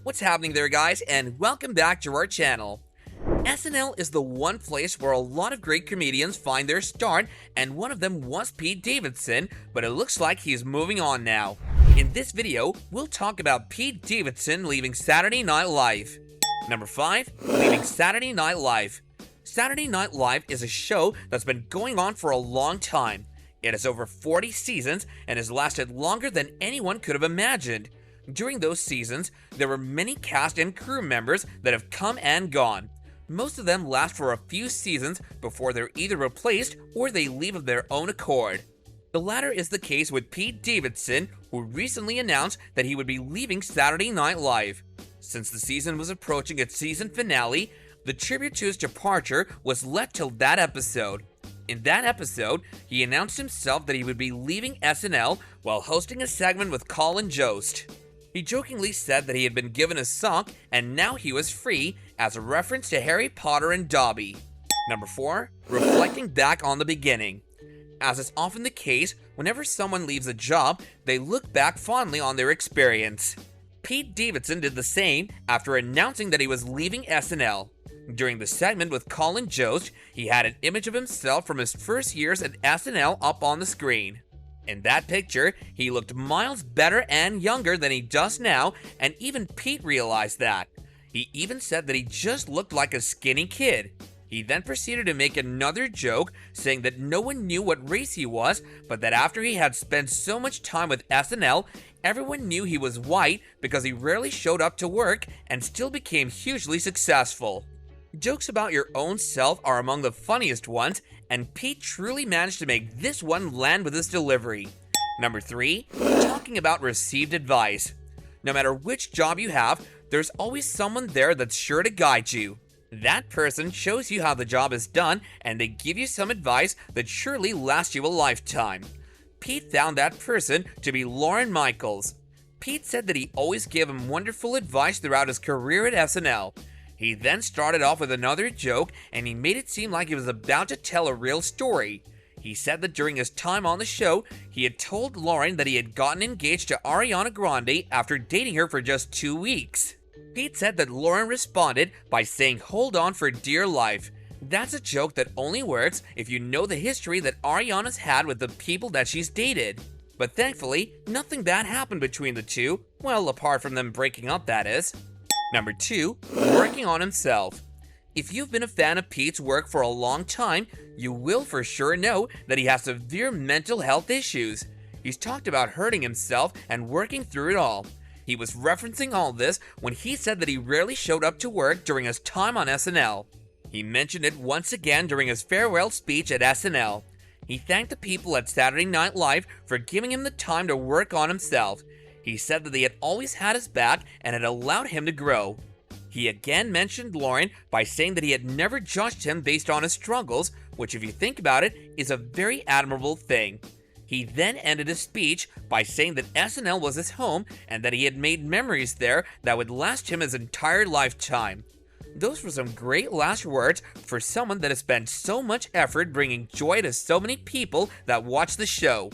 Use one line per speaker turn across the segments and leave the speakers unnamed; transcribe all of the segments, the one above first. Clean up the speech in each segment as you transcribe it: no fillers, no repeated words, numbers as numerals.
What's happening there, guys, and welcome back to our channel. SNL is the one place where a lot of great comedians find their start, and one of them was Pete Davidson, but it looks like he's moving on now. In this video, we'll talk about Pete Davidson leaving Saturday Night Live. Number 5. Leaving Saturday Night Live. Saturday Night Live is a show that's been going on for a long time. It has over 40 seasons and has lasted longer than anyone could have imagined. During those seasons, there were many cast and crew members that have come and gone. Most of them last for a few seasons before they're either replaced or they leave of their own accord. The latter is the case with Pete Davidson, who recently announced that he would be leaving Saturday Night Live. Since the season was approaching its season finale, the tribute to his departure was left till that episode. In that episode, he announced himself that he would be leaving SNL while hosting a segment with Colin Jost. He jokingly said that he had been given a sock and now he was free, as a reference to Harry Potter and Dobby. Number 4. Reflecting back on the beginning. As is often the case, whenever someone leaves a job, they look back fondly on their experience. Pete Davidson did the same after announcing that he was leaving SNL. During the segment with Colin Jost, he had an image of himself from his first years at SNL up on the screen. In that picture, he looked miles better and younger than he does now, and even Pete realized that. He even said that he just looked like a skinny kid. He then proceeded to make another joke, saying that no one knew what race he was, but that after he had spent so much time with SNL, everyone knew he was white because he rarely showed up to work and still became hugely successful. Jokes about your own self are among the funniest ones, and Pete truly managed to make this one land with his delivery. Number 3. Talking about received advice. No matter which job you have, there's always someone there that's sure to guide you. That person shows you how the job is done, and they give you some advice that surely lasts you a lifetime. Pete found that person to be Lorne Michaels. Pete said that he always gave him wonderful advice throughout his career at SNL. He then started off with another joke, and he made it seem like he was about to tell a real story. He said that during his time on the show, he had told Lauren that he had gotten engaged to Ariana Grande after dating her for just 2 weeks. Pete said that Lauren responded by saying, "Hold on for dear life." That's a joke that only works if you know the history that Ariana's had with the people that she's dated. But thankfully, nothing bad happened between the two, well, apart from them breaking up, that is. Number 2. Working on himself. If you've been a fan of Pete's work for a long time, you will for sure know that he has severe mental health issues. He's talked about hurting himself and working through it all. He was referencing all this when he said that he rarely showed up to work during his time on SNL. He mentioned it once again during his farewell speech at SNL. He thanked the people at Saturday Night Live for giving him the time to work on himself. He said that they had always had his back and had allowed him to grow. He again mentioned Lauren by saying that he had never judged him based on his struggles, which if you think about it, is a very admirable thing. He then ended his speech by saying that SNL was his home and that he had made memories there that would last him his entire lifetime. Those were some great last words for someone that has spent so much effort bringing joy to so many people that watch the show.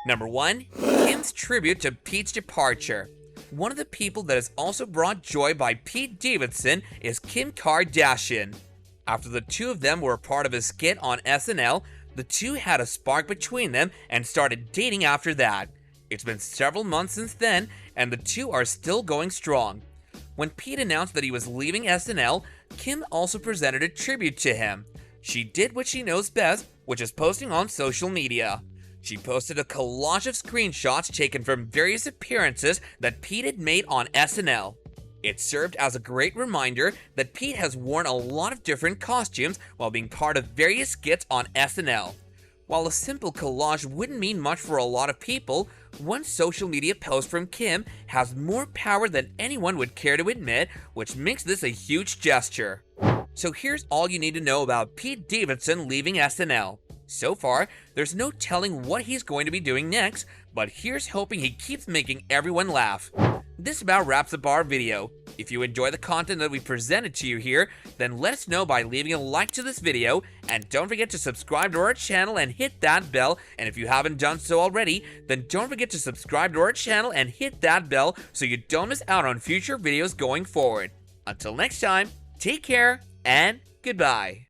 Number 1. Kim's tribute to Pete's departure. One of the people that has also brought joy by Pete Davidson is Kim Kardashian. After the two of them were a part of a skit on SNL, the two had a spark between them and started dating after that. It's been several months since then, and the two are still going strong. When Pete announced that he was leaving SNL, Kim also presented a tribute to him. She did what she knows best, which is posting on social media. She posted a collage of screenshots taken from various appearances that Pete had made on SNL. It served as a great reminder that Pete has worn a lot of different costumes while being part of various skits on SNL. While a simple collage wouldn't mean much for a lot of people, one social media post from Kim has more power than anyone would care to admit, which makes this a huge gesture. So here's all you need to know about Pete Davidson leaving SNL. So far, there's no telling what he's going to be doing next, but here's hoping he keeps making everyone laugh. This about wraps up our video. If you enjoy the content that we presented to you here, then let us know by leaving a like to this video, and don't forget to subscribe to our channel and hit that bell. And if you haven't done so already, then don't forget to subscribe to our channel and hit that bell so you don't miss out on future videos going forward. Until next time, take care and goodbye.